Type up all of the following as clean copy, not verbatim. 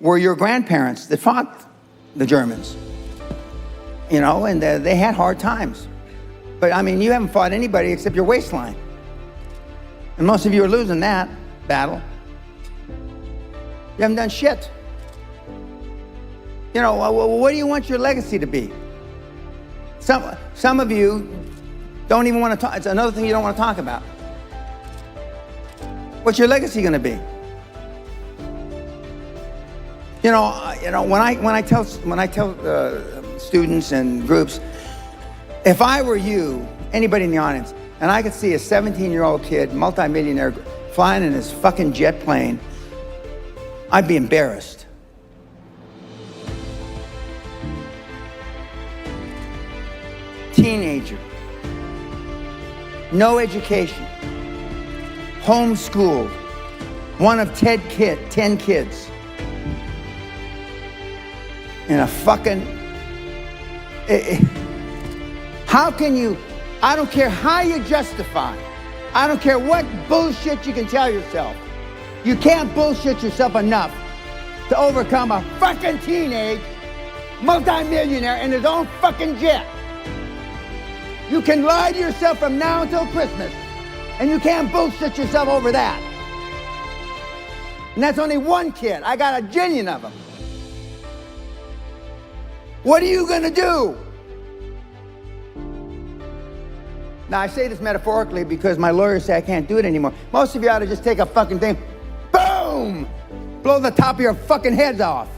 were your grandparents that fought the Germans, you know, and they had hard times. But I mean, you haven't fought anybody except your waistline. And most of you are losing that battle. You haven't done shit. You know, what do you want your legacy to be? Some of you don't even want to talk. It's another thing you don't want to talk about. What's your legacy going to be? You know, when I tell students and groups, if I were you, anybody in the audience, and I could see a 17-year-old kid, multimillionaire, flying in his fucking jet plane, I'd be embarrassed. Teenager, no education, homeschooled, one of 10 kids, in a fucking, how can you, I don't care how you justify, I don't care what bullshit you can tell yourself, you can't bullshit yourself enough to overcome a fucking teenage multimillionaire in his own fucking jet. You can lie to yourself from now until Christmas, and you can't bullshit yourself over that. And that's only one kid. I got a jillion of them. What are you gonna do? Now, I say this metaphorically because my lawyers say I can't do it anymore. Most of you ought to just take a fucking thing, boom, blow the top of your fucking heads off,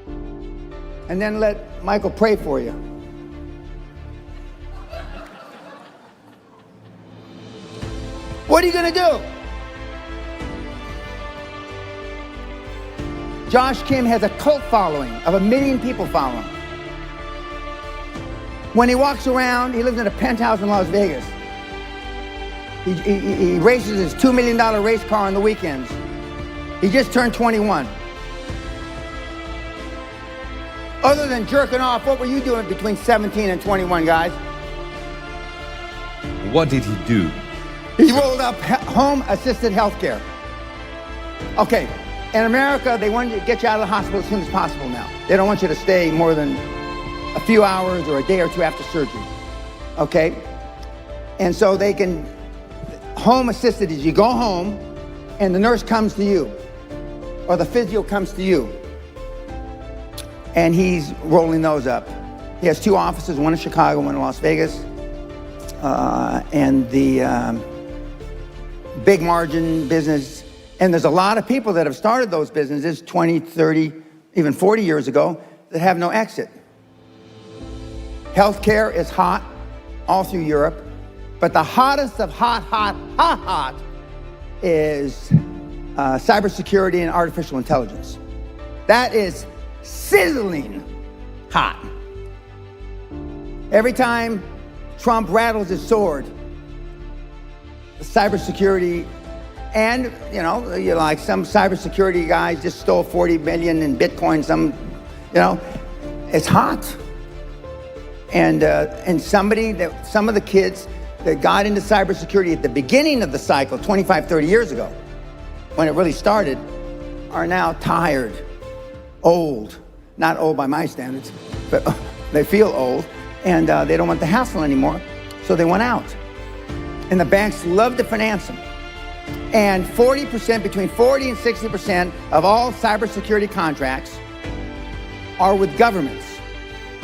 and then let Michael pray for you. What are you gonna do? Josh Kim has a cult following of 1 million people following. When he walks around, he lives in a penthouse in Las Vegas. He races his $2 million race car on the weekends. He just turned 21. Other than jerking off, what were you doing between 17 and 21, guys? What did he do? He rolled up home-assisted healthcare. Okay, in America, they want you to get you out of the hospital as soon as possible now. They don't want you to stay more than a few hours or a day or two after surgery, okay? And so they can, home-assisted is you go home and the nurse comes to you, or the physio comes to you, and he's rolling those up. He has 2 offices, one in Chicago, one in Las Vegas, and the big margin business. And there's a lot of people that have started those businesses 20, 30, even 40 years ago that have no exit. Healthcare is hot all through Europe, but the hottest of hot is cybersecurity and artificial intelligence. That is sizzling hot. Every time Trump rattles his sword, cybersecurity, and you know, like some cybersecurity guys just stole 40 million in Bitcoin, some, you know, it's hot. And some of the kids that got into cybersecurity at the beginning of the cycle, 25, 30 years ago, when it really started, are now tired, old, not old by my standards, but they feel old, and they don't want the hassle anymore, so they went out. And the banks love to finance them. And 40%, between 40 and 60% of all cybersecurity contracts are with governments,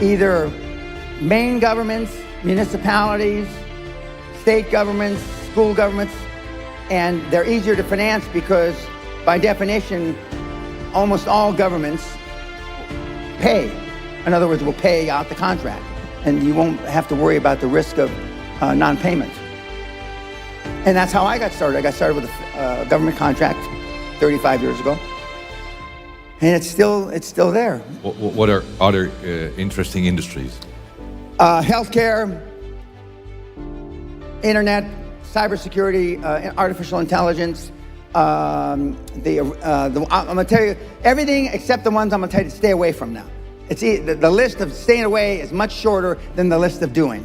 either main governments, municipalities, state governments, school governments, and they're easier to finance because by definition, almost all governments pay. In other words, will pay out the contract, and you won't have to worry about the risk of non-payment. And that's how I got started. I got started with a government contract 35 years ago, and it's still there. What are other interesting industries? Healthcare, internet, cybersecurity, artificial intelligence. I'm gonna tell you everything except the ones I'm gonna tell you to stay away from now. The list of staying away is much shorter than the list of doing.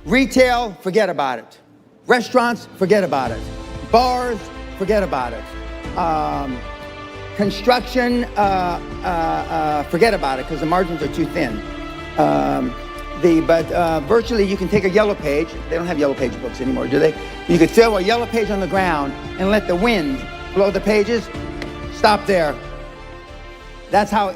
Retail, forget about it. Restaurants, forget about it. Bars, forget about it. Construction, forget about it because the margins are too thin. Virtually you can take a yellow page. They don't have yellow page books anymore, do they? You could throw a yellow page on the ground and let the wind blow the pages. Stop there. That's how